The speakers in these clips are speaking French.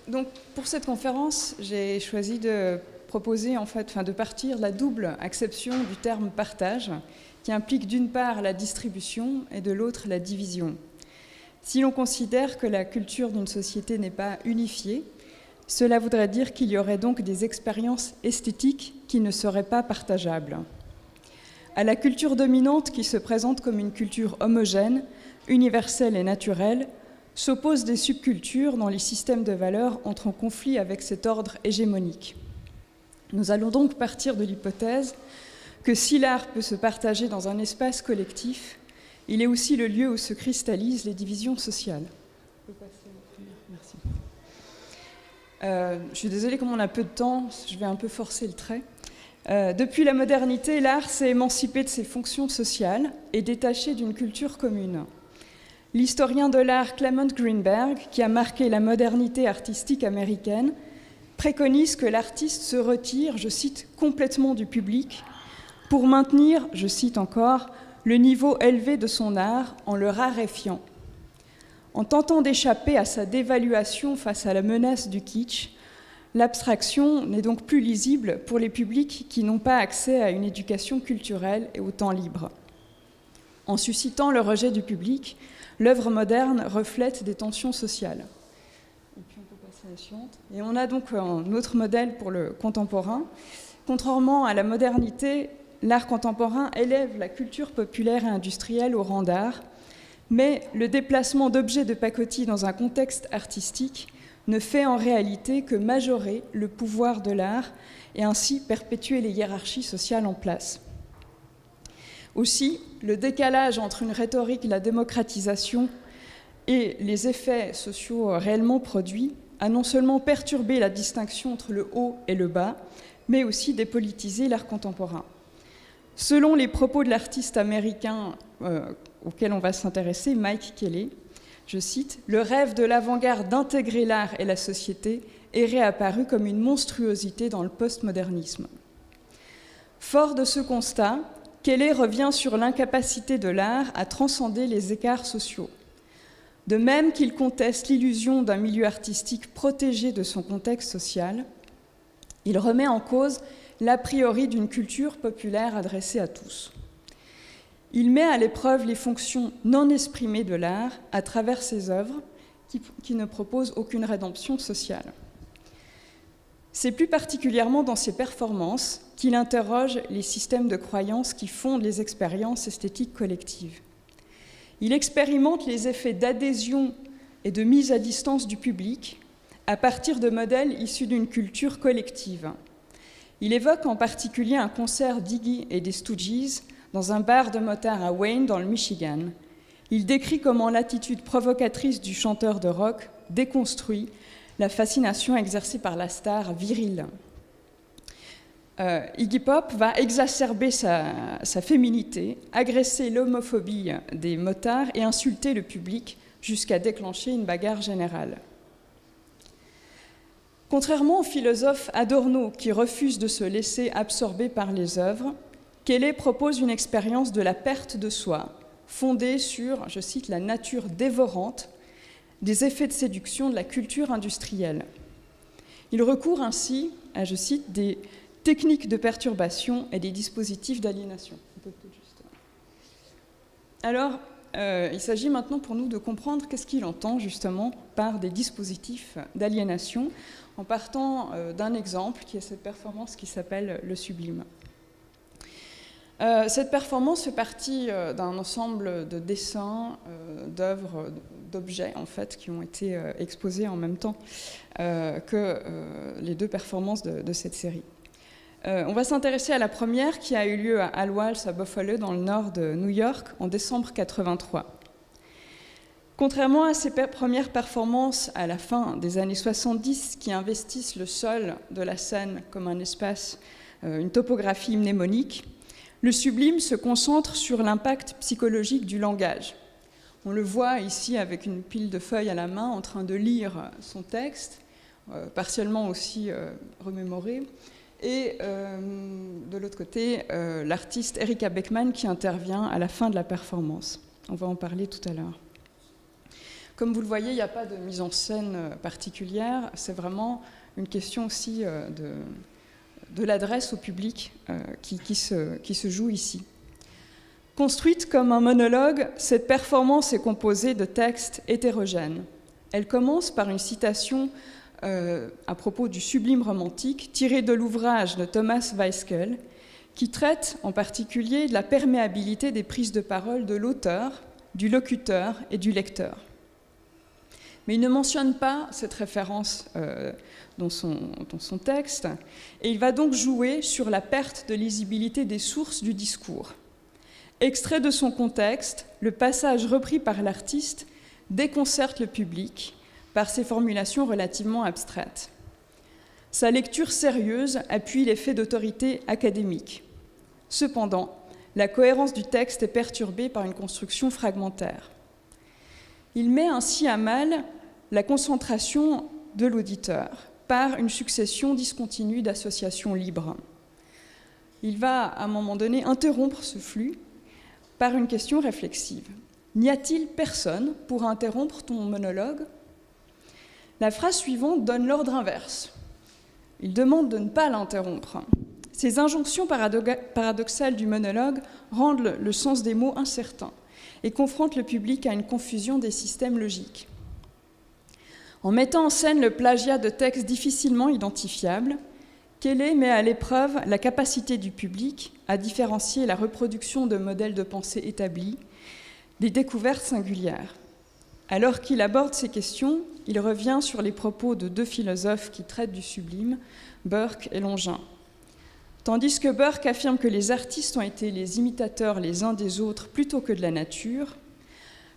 Donc, pour cette conférence, j'ai choisi de proposer, de partir de la double acception du terme partage, qui implique d'une part la distribution et de l'autre la division. Si l'on considère que la culture d'une société n'est pas unifiée, cela voudrait dire qu'il y aurait donc des expériences esthétiques qui ne seraient pas partageables. À la culture dominante qui se présente comme une culture homogène, universelle et naturelle, s'opposent des subcultures dont les systèmes de valeurs entrent en conflit avec cet ordre hégémonique. Nous allons donc partir de l'hypothèse que si l'art peut se partager dans un espace collectif, il est aussi le lieu où se cristallisent les divisions sociales. Merci. Je suis désolée, comme on a peu de temps, je vais un peu forcer le trait. Depuis la modernité, l'art s'est émancipé de ses fonctions sociales et détaché d'une culture commune. L'historien de l'art Clement Greenberg, qui a marqué la modernité artistique américaine, préconise que l'artiste se retire, je cite, complètement du public pour maintenir, je cite encore, le niveau élevé de son art en le raréfiant. En tentant d'échapper à sa dévaluation face à la menace du kitsch, l'abstraction n'est donc plus lisible pour les publics qui n'ont pas accès à une éducation culturelle et au temps libre. En suscitant le rejet du public, l'œuvre moderne reflète des tensions sociales. Et puis on peut passer à la suivante. Et on a donc un autre modèle pour le contemporain. Contrairement à la modernité, l'art contemporain élève la culture populaire et industrielle au rang d'art, mais le déplacement d'objets de pacotille dans un contexte artistique ne fait en réalité que majorer le pouvoir de l'art et ainsi perpétuer les hiérarchies sociales en place. Aussi, le décalage entre une rhétorique, la démocratisation et les effets sociaux réellement produits a non seulement perturbé la distinction entre le haut et le bas, mais aussi dépolitisé l'art contemporain. Selon les propos de l'artiste américain auquel on va s'intéresser, Mike Kelley, je cite, « Le rêve de l'avant-garde d'intégrer l'art et la société est réapparu comme une monstruosité dans le postmodernisme. » Fort de ce constat, Kelley revient sur l'incapacité de l'art à transcender les écarts sociaux. De même qu'il conteste l'illusion d'un milieu artistique protégé de son contexte social, il remet en cause l'a priori d'une culture populaire adressée à tous. Il met à l'épreuve les fonctions non exprimées de l'art à travers ses œuvres qui ne proposent aucune rédemption sociale. C'est plus particulièrement dans ses performances qu'il interroge les systèmes de croyances qui fondent les expériences esthétiques collectives. Il expérimente les effets d'adhésion et de mise à distance du public à partir de modèles issus d'une culture collective. Il évoque en particulier un concert d'Iggy et des Stooges dans un bar de motards à Wayne, dans le Michigan. Il décrit comment l'attitude provocatrice du chanteur de rock déconstruit la fascination exercée par la star virile. Iggy Pop va exacerber sa féminité, agresser l'homophobie des motards et insulter le public jusqu'à déclencher une bagarre générale. Contrairement au philosophe Adorno qui refuse de se laisser absorber par les œuvres, Kelley propose une expérience de la perte de soi, fondée sur, je cite, la nature dévorante des effets de séduction de la culture industrielle. Il recourt ainsi à, je cite, des techniques de perturbation et des dispositifs d'aliénation. Alors, il s'agit maintenant pour nous de comprendre qu'est-ce qu'il entend justement par des dispositifs d'aliénation, en partant d'un exemple qui est cette performance qui s'appelle le sublime. Cette performance fait partie d'un ensemble de dessins, d'œuvres, d'objets en fait, qui ont été exposés en même temps que les deux performances de cette série. On va s'intéresser à la première qui a eu lieu à Al Walls à Buffalo, dans le nord de New York, en décembre 83. Contrairement à ces premières performances à la fin des années 70 qui investissent le sol de la scène comme un espace, une topographie mnémonique, le sublime se concentre sur l'impact psychologique du langage. On le voit ici avec une pile de feuilles à la main en train de lire son texte, partiellement aussi remémoré. Et de l'autre côté, l'artiste Erika Beckman qui intervient à la fin de la performance. On va en parler tout à l'heure. Comme vous le voyez, il n'y a pas de mise en scène particulière, c'est vraiment une question aussi de l'adresse au public qui se joue ici. Construite comme un monologue, cette performance est composée de textes hétérogènes. Elle commence par une citation à propos du sublime romantique, tirée de l'ouvrage de Thomas Weiskell, qui traite en particulier de la perméabilité des prises de parole de l'auteur, du locuteur et du lecteur. Mais il ne mentionne pas cette référence dans son texte, et il va donc jouer sur la perte de lisibilité des sources du discours. Extrait de son contexte, le passage repris par l'artiste déconcerte le public par ses formulations relativement abstraites. Sa lecture sérieuse appuie l'effet d'autorité académique. Cependant, la cohérence du texte est perturbée par une construction fragmentaire. Il met ainsi à mal la concentration de l'auditeur par une succession discontinue d'associations libres. Il va, à un moment donné, interrompre ce flux par une question réflexive. N'y a-t-il personne pour interrompre ton monologue ? La phrase suivante donne l'ordre inverse. Il demande de ne pas l'interrompre. Ces injonctions paradoxales du monologue rendent le sens des mots incertain et confrontent le public à une confusion des systèmes logiques. En mettant en scène le plagiat de textes difficilement identifiables, Quélé met à l'épreuve la capacité du public à différencier la reproduction de modèles de pensée établis des découvertes singulières. Alors qu'il aborde ces questions, il revient sur les propos de deux philosophes qui traitent du sublime, Burke et Longin. Tandis que Burke affirme que les artistes ont été les imitateurs les uns des autres plutôt que de la nature,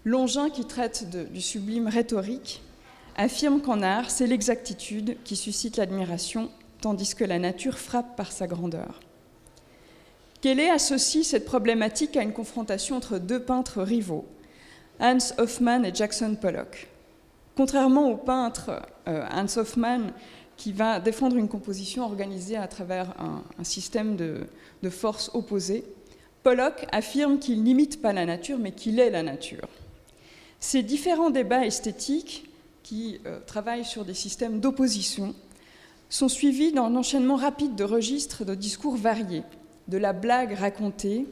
Longin, qui traite du sublime rhétorique, affirme qu'en art, c'est l'exactitude qui suscite l'admiration, tandis que la nature frappe par sa grandeur. Quélé associe cette problématique à une confrontation entre deux peintres rivaux, Hans Hofmann et Jackson Pollock. Contrairement au peintre Hans Hofmann, qui va défendre une composition organisée à travers un système de forces opposées, Pollock affirme qu'il n'imite pas la nature, mais qu'il est la nature. Ces différents débats esthétiques, qui travaillent sur des systèmes d'opposition, sont suivis d'un enchaînement rapide de registres de discours variés, de la blague racontée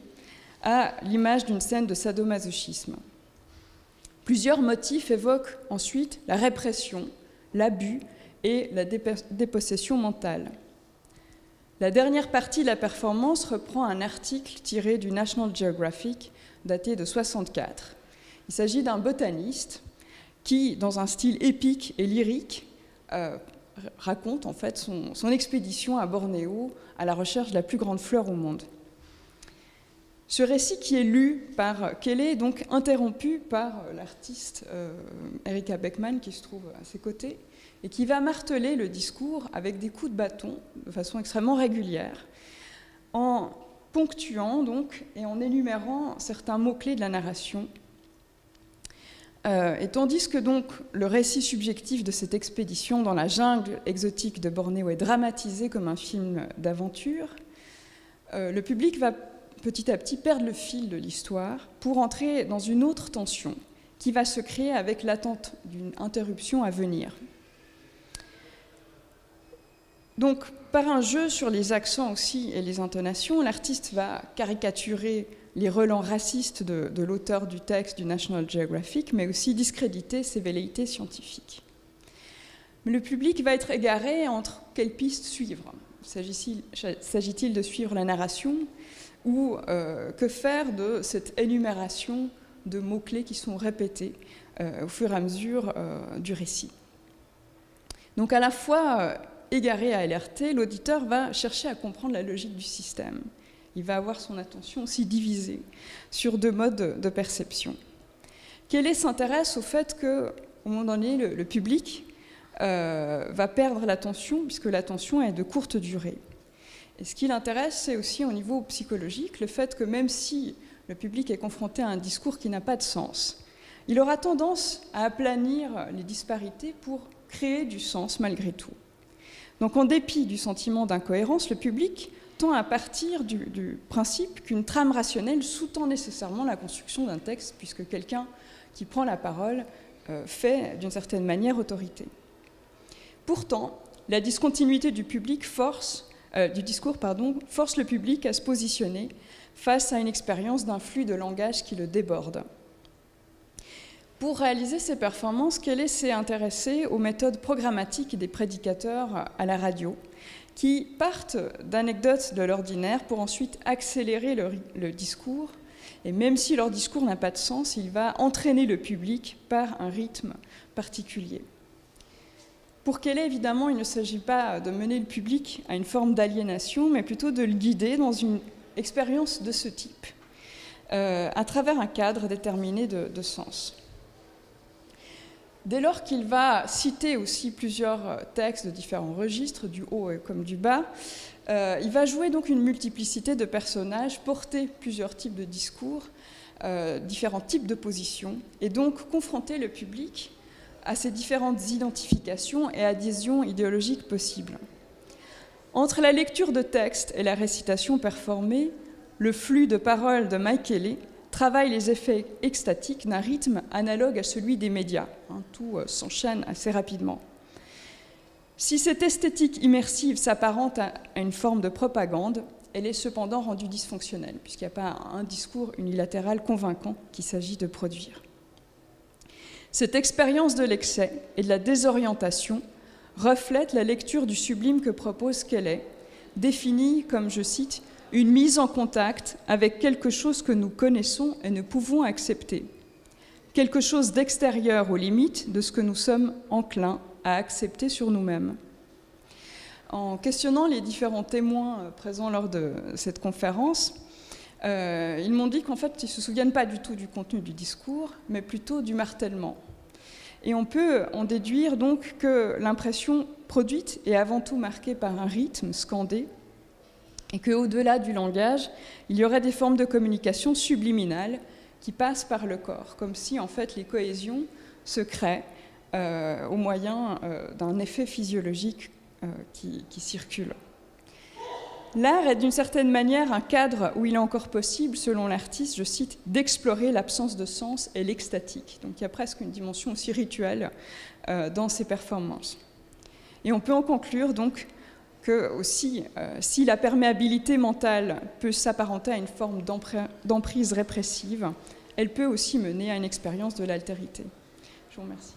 à l'image d'une scène de sadomasochisme. Plusieurs motifs évoquent ensuite la répression, l'abus et la dépossession mentale. La dernière partie de la performance reprend un article tiré du National Geographic daté de 1964. Il s'agit d'un botaniste qui, dans un style épique et lyrique, raconte en fait son expédition à Bornéo à la recherche de la plus grande fleur au monde. Ce récit qui est lu par Quélé est donc interrompu par l'artiste Erika Beckman qui se trouve à ses côtés et qui va marteler le discours avec des coups de bâton de façon extrêmement régulière, en ponctuant donc et en énumérant certains mots-clés de la narration. Et tandis que donc le récit subjectif de cette expédition dans la jungle exotique de Bornéo est dramatisé comme un film d'aventure, le public va petit à petit perdre le fil de l'histoire pour entrer dans une autre tension qui va se créer avec l'attente d'une interruption à venir. Donc, par un jeu sur les accents aussi et les intonations, l'artiste va caricaturer les relents racistes de l'auteur du texte du National Geographic, mais aussi discréditer ses velléités scientifiques. Mais le public va être égaré entre quelles pistes suivre. S'agit-il de suivre la narration ou que faire de cette énumération de mots-clés qui sont répétés au fur et à mesure du récit. Donc à la fois égaré à alerter, l'auditeur va chercher à comprendre la logique du système. Il va avoir son attention aussi divisée sur deux modes de perception. Quélé s'intéresse au fait qu'au moment donné, le public va perdre l'attention, puisque l'attention est de courte durée. Et ce qui l'intéresse, c'est aussi au niveau psychologique, le fait que même si le public est confronté à un discours qui n'a pas de sens, il aura tendance à aplanir les disparités pour créer du sens malgré tout. Donc en dépit du sentiment d'incohérence, le public tend à partir du principe qu'une trame rationnelle sous-tend nécessairement la construction d'un texte, puisque quelqu'un qui prend la parole fait d'une certaine manière autorité. Pourtant, la discontinuité du discours force le public à se positionner face à une expérience d'un flux de langage qui le déborde. Pour réaliser ces performances, Kelley s'est intéressé aux méthodes programmatiques des prédicateurs à la radio, qui partent d'anecdotes de l'ordinaire pour ensuite accélérer le discours. Et même si leur discours n'a pas de sens, il va entraîner le public par un rythme particulier. Pour Kelley, évidemment, il ne s'agit pas de mener le public à une forme d'aliénation, mais plutôt de le guider dans une expérience de ce type, à travers un cadre déterminé de sens. Dès lors qu'il va citer aussi plusieurs textes de différents registres, du haut comme du bas, il va jouer donc une multiplicité de personnages, porter plusieurs types de discours, différents types de positions, et donc confronter le public à ces différentes identifications et adhésions idéologiques possibles. Entre la lecture de textes et la récitation performée, le flux de paroles de Mike Kelley travaille les effets extatiques d'un rythme analogue à celui des médias. Tout s'enchaîne assez rapidement. Si cette esthétique immersive s'apparente à une forme de propagande, elle est cependant rendue dysfonctionnelle, puisqu'il n'y a pas un discours unilatéral convaincant qu'il s'agit de produire. Cette expérience de l'excès et de la désorientation reflète la lecture du sublime que propose Kelley, définie comme, je cite, « une mise en contact avec quelque chose que nous connaissons et ne pouvons accepter, quelque chose d'extérieur aux limites de ce que nous sommes enclins à accepter sur nous-mêmes ». En questionnant les différents témoins présents lors de cette conférence, ils m'ont dit qu'en fait, ils ne se souviennent pas du tout du contenu du discours, mais plutôt du martèlement. Et on peut en déduire donc que l'impression produite est avant tout marquée par un rythme scandé, et qu'au-delà du langage, il y aurait des formes de communication subliminales qui passent par le corps, comme si en fait les cohésions se créent au moyen d'un effet physiologique qui circule. L'art est d'une certaine manière un cadre où il est encore possible, selon l'artiste, je cite, d'explorer l'absence de sens et l'extatique. Donc il y a presque une dimension aussi rituelle dans ces performances. Et on peut en conclure donc que aussi, si la perméabilité mentale peut s'apparenter à une forme d'emprise répressive, elle peut aussi mener à une expérience de l'altérité. Je vous remercie.